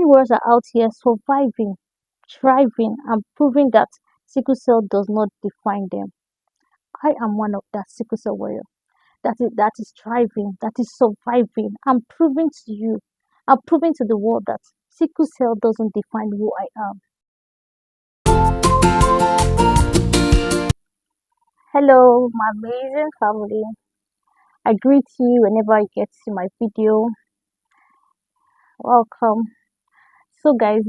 warriors are out here surviving, thriving, and proving that sickle cell does not define them. I am one of that sickle cell warrior that is thriving, that is surviving. I'm proving to you, I'm proving to the world that sickle cell doesn't define who I am. Hello, my amazing family. I greet you whenever you get to my video. Welcome. So, guys,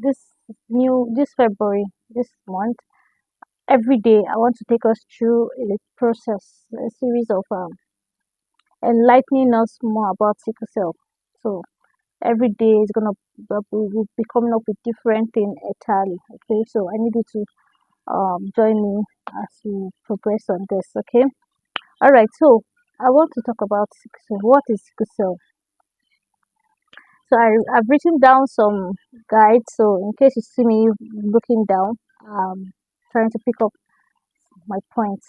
this February, this month, every day I want to take us through a process, a series of enlightening us more about sickle cell. So every day is gonna we'll be coming up with different thing entirely. Okay, so I need you to join me as we progress on this. Okay, all right. So I want to talk about sickle cell. What is sickle cell? So I've written down some guides. So in case you see me looking down, trying to pick up my points.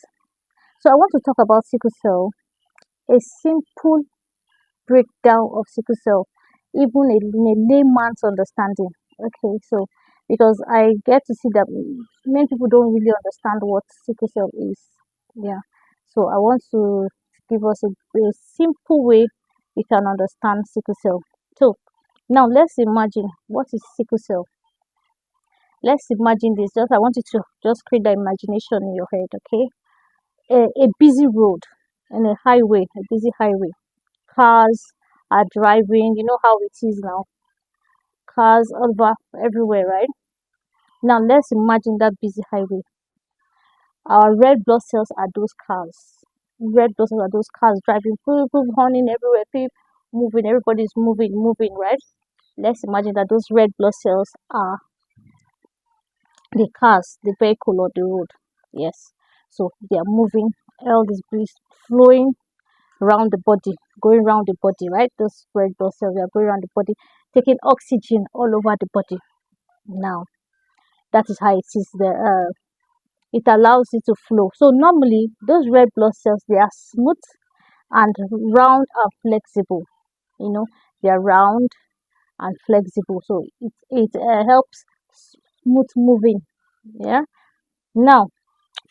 So I want to talk about sickle cell, a simple breakdown of sickle cell, even in a layman's understanding. Okay, so because I get to see that many people don't really understand what sickle cell is. Yeah, so I want to give us a simple way we can understand sickle cell. So now let's imagine what is sickle cell. Let's imagine this. Just I want you to just create the imagination in your head. Okay, a busy road and a highway, a busy highway. Cars are driving. You know how it is now. Cars all over everywhere, right? Now let's imagine that busy highway. Our red blood cells are those cars. Red blood cells are those cars driving, people honking everywhere, people moving, everybody's moving, right? Let's imagine that those red blood cells are the cars, the vehicle or the road. Yes. So they are moving, all this breeze flowing around the body, going around the body, right? Those red blood cells are going around the body, taking oxygen all over the body. Now, that is how it is. It allows it to flow. So normally, those red blood cells, they are smooth and round and flexible. You know, they are round and flexible. So it helps smooth moving. Yeah. Now,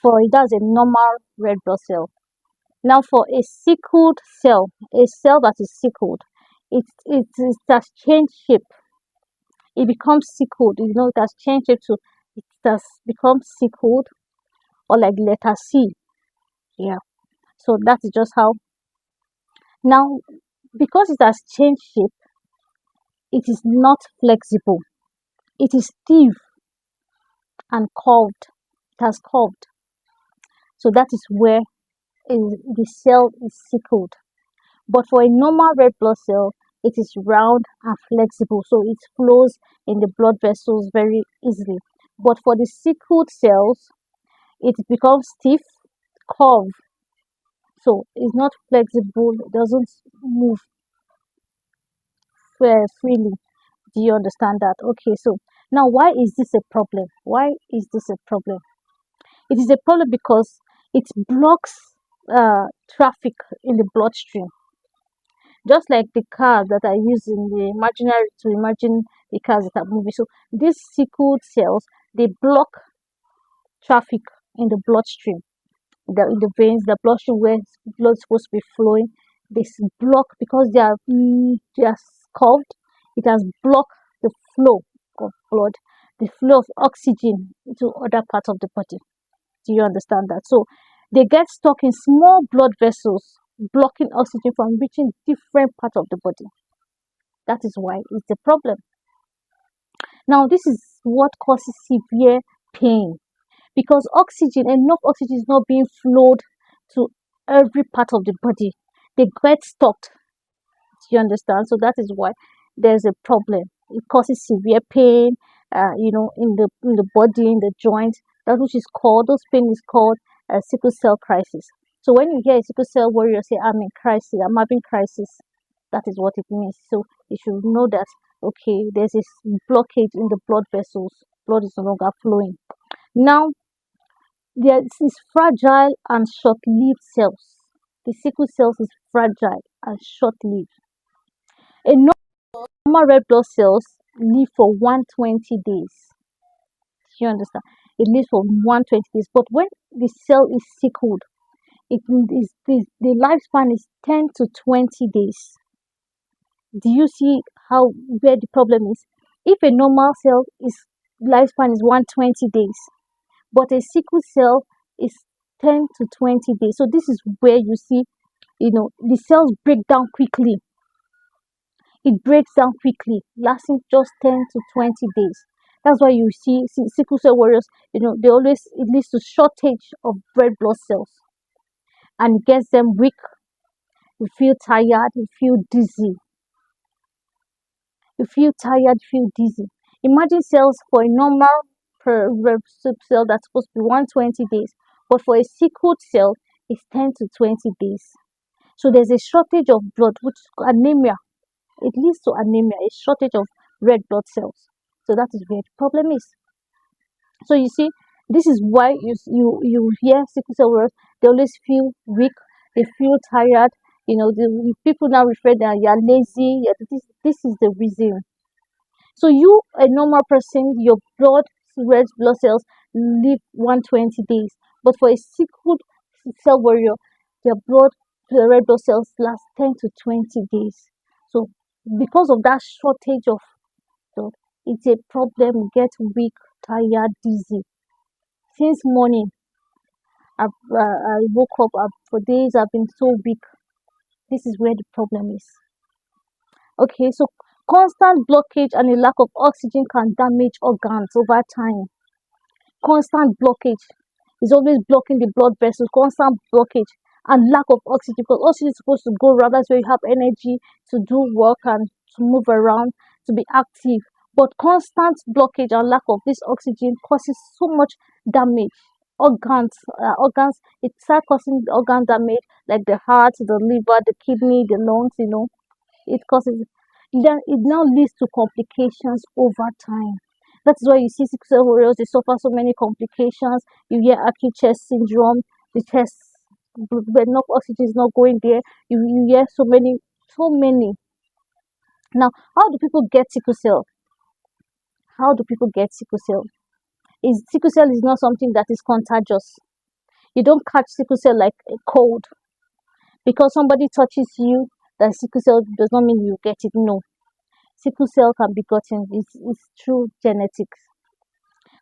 for that's a normal red blood cell. Now, for a sickled cell, a cell that is sickled, it has changed shape. It becomes sickled. You know, it has changed shape to it has become sickled or like letter C. Yeah. So that is just how. Now, because it has changed shape, it is not flexible. It is stiff and curved. It has curved. So that is where the cell is sickled. But for a normal red blood cell, it is round and flexible, so it flows in the blood vessels very easily. But for the sickled cells, it becomes stiff, curved, so it's not flexible, it doesn't move freely. Do you understand that? Okay, so now why is this a problem? Why is this a problem? It is a problem because it blocks traffic in the bloodstream. Just like the cars that are used in the imaginary to imagine the cars that are moving. So these sickled cells, they block traffic in the bloodstream, in the veins, the bloodstream where blood is supposed to be flowing. They block because they are curved. It has blocked the flow of blood, the flow of oxygen to other parts of the body. Do you understand that? So they get stuck in small blood vessels, blocking oxygen from reaching different parts of the body. That is why it's a problem. Now, this is what causes severe pain because enough oxygen is not being flowed to every part of the body. They get stuck. Do you understand? So that is why there's a problem. It causes severe pain, in the body, in the joints. That which is called those pain is called a sickle cell crisis. So when you hear a sickle cell warrior say, "I'm in crisis," "I'm having crisis," that is what it means. So you should know that okay, there's this blockage in the blood vessels. Blood is no longer flowing. Now, there is fragile and short-lived cells. The sickle cells is fragile and short-lived. A normal red blood cells live for 120 days. You understand? It lives for 120 days. But when the cell is sickled, it is the lifespan is 10 to 20 days. Do you see how where the problem is? If a normal cell is lifespan is 120 days, but a sickle cell is 10 to 20 days. So this is where you see, the cells break down quickly. It breaks down quickly, lasting just 10 to 20 days. That's why you see sickle cell warriors, they always, it leads to shortage of red blood cells, and it gets them weak. You feel tired, you feel dizzy, feel dizzy. Imagine cells for a normal per red cell that's supposed to be 120 days, but for a sickled cell, it's 10 to 20 days. So there's a shortage of blood, which anemia. It leads to anemia, a shortage of red blood cells. So that is where the problem is. So you see, this is why you hear sickle cell warriors. They always feel weak. They feel tired. The people now refer that you're lazy. This is the reason. So you, a normal person, your red blood cells live 120 days. But for a sickle cell warrior, the red blood cells last 10 to 20 days. So because of that shortage of blood, it's a problem. You get weak, tired, dizzy. Since morning, I woke up. For days I've been so weak. This is where the problem is. Okay, so constant blockage and a lack of oxygen can damage organs over time. Constant blockage is always blocking the blood vessels. Constant blockage and lack of oxygen, because oxygen is supposed to go around. That's where you have energy to do work and to move around, to be active. But constant blockage and lack of this oxygen causes so much damage. Organs, it starts causing organ damage like the heart, the liver, the kidney, the lungs. It causes, then it now leads to complications over time. That's why you see sickle cell warriors, they suffer so many complications. You hear acute chest syndrome, the chest, but enough oxygen is not going there. You hear so many, so many. Now, how do people get sickle cell? How do people get sickle cell? Sickle cell is not something that is contagious. You don't catch sickle cell like a cold. Because somebody touches you, that sickle cell does not mean you get it. No. Sickle cell can be gotten. It's through genetics.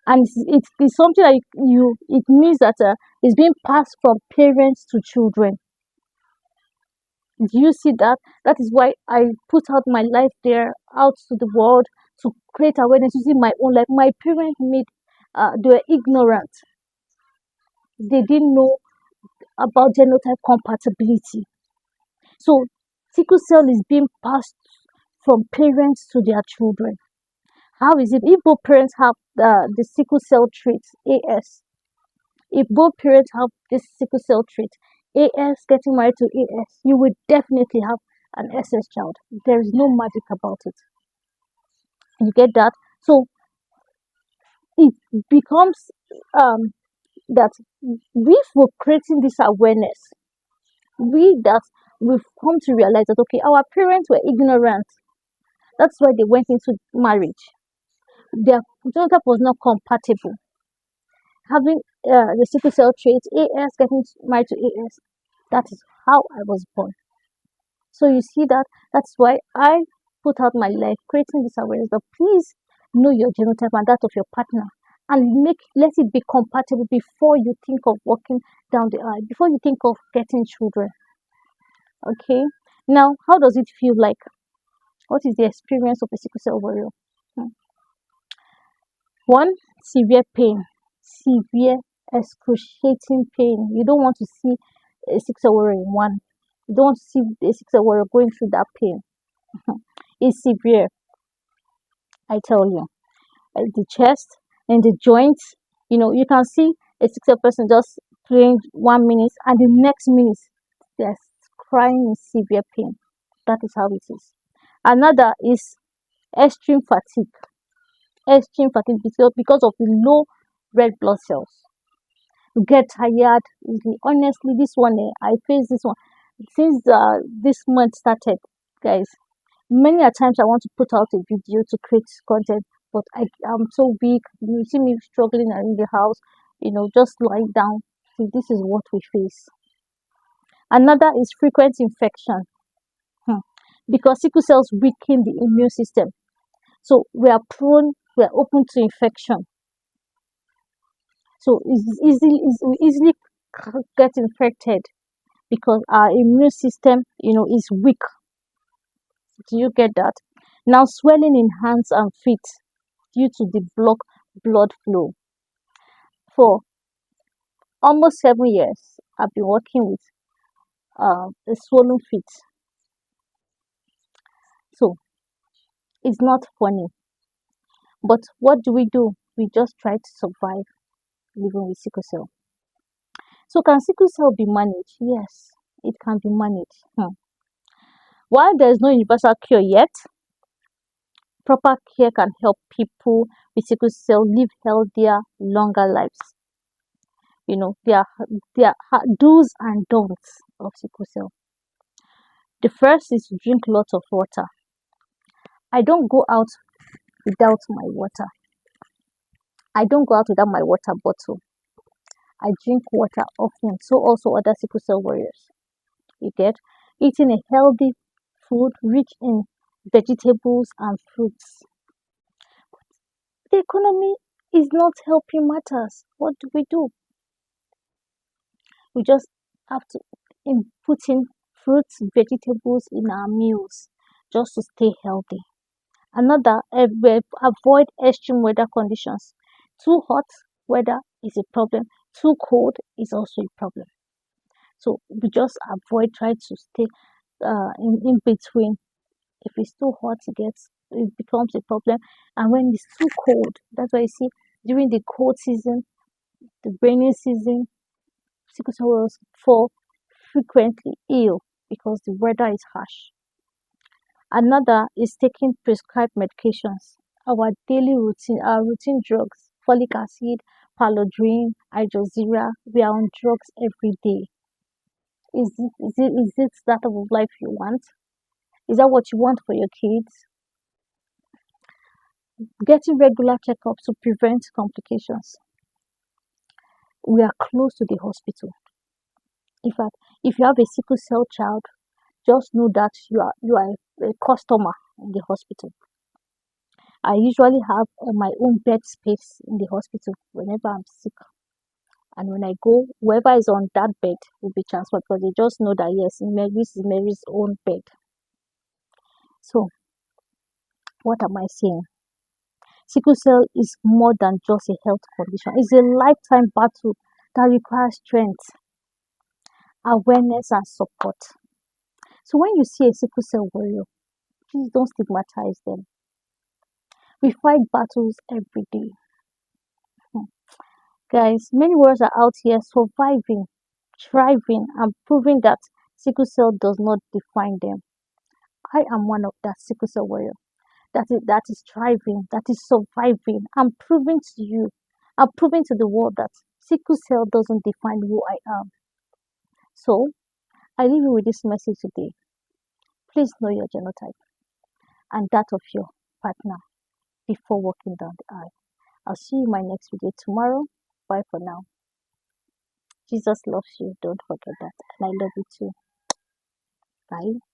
And it's something that it means that it's being passed from parents to children. Do you see that? That is why I put out my life there, out to the world, to create awareness using my own life. My parents they were ignorant. They didn't know about genotype compatibility. So sickle cell is being passed from parents to their children. How is it? If both parents have the sickle cell trait, AS, if both parents have this sickle cell trait, AS, getting married to AS, you would definitely have an SS child. There is no magic about it. You get that? So it becomes that if we're creating this awareness, we've come to realize that okay, our parents were ignorant. That's why they went into marriage. Their genotype was not compatible. Having the sickle cell trait, AS, getting married to AS, that is how I was born. So you see that that's why I put out my life creating this awareness that please know your genotype and that of your partner, and let it be compatible before you think of walking down the aisle, before you think of getting children. Okay, now how does it feel like? What is the experience of a sickle cell warrior? One, severe pain, severe excruciating pain. You don't want to see a sickle cell warrior in one. You don't want to see a sickle cell warrior going through that pain. It's severe, I tell you. The chest and the joints, you can see a sickle cell person just playing 1 minute and the next minute they're crying in severe pain. That is how it is. Another is extreme fatigue. Extreme fatigue because of the low red blood cells. You get tired easily. Honestly, this one, I face this one since this month started, guys. Many a times I want to put out a video to create content, but I'm so weak. You see me struggling in the house, just lying down. So this is what we face. Another is frequent infection. Hmm. Because sickle cells weaken the immune system. So we are open to infection. So we easily get infected because our immune system, is weak. Do you get that? Now swelling in hands and feet due to the blocked blood flow. For almost 7 years, I've been working with the swollen feet. So it's not funny. But what do? We just try to survive living with sickle cell. So can sickle cell be managed? Yes, it can be managed. While there is no universal cure yet, proper care can help people with sickle cell live healthier, longer lives. There are do's and don'ts of sickle cell. The first is to drink lots of water. I don't go out without my water. I don't go out without my water bottle. I drink water often. So also other sickle cell warriors. You get eating a healthy food rich in vegetables and fruits. The economy is not helping matters. What do? We just have to put in fruits, vegetables in our meals just to stay healthy. Another, avoid extreme weather conditions. Too hot weather is a problem. Too cold is also a problem. So we just avoid, try to stay in between. If it's too hot, it becomes a problem. And when it's too cold, that's why you see during the cold season, the rainy season, sickle cell cells fall frequently ill because the weather is harsh. Another is taking prescribed medications. Our routine drugs, folic acid, paludrin, hydrozera, we are on drugs every day. Is it that type of life you want? Is that what you want for your kids? Getting regular checkups to prevent complications. We are close to the hospital. In fact, if you have a sickle cell child, just know that you are a customer in the hospital. I usually have my own bed space in the hospital whenever I'm sick. And when I go, whoever is on that bed will be transferred because they just know that yes, Mary's is Mary's own bed. So, what am I saying? Sickle cell is more than just a health condition, it's a lifetime battle that requires strength, awareness, and support. So, when you see a sickle cell warrior, please don't stigmatize them. We fight battles every day. Hmm. Guys, many warriors are out here surviving, thriving, and proving that sickle cell does not define them. I am one of that sickle cell warrior that is thriving, that is surviving. I'm proving to you, I'm proving to the world that sickle cell doesn't define who I am. So I leave you with this message today. Please know your genotype and that of your partner before walking down the aisle. I'll see you in my next video tomorrow. Bye for now. Jesus loves you. Don't forget that. And I love you too. Bye.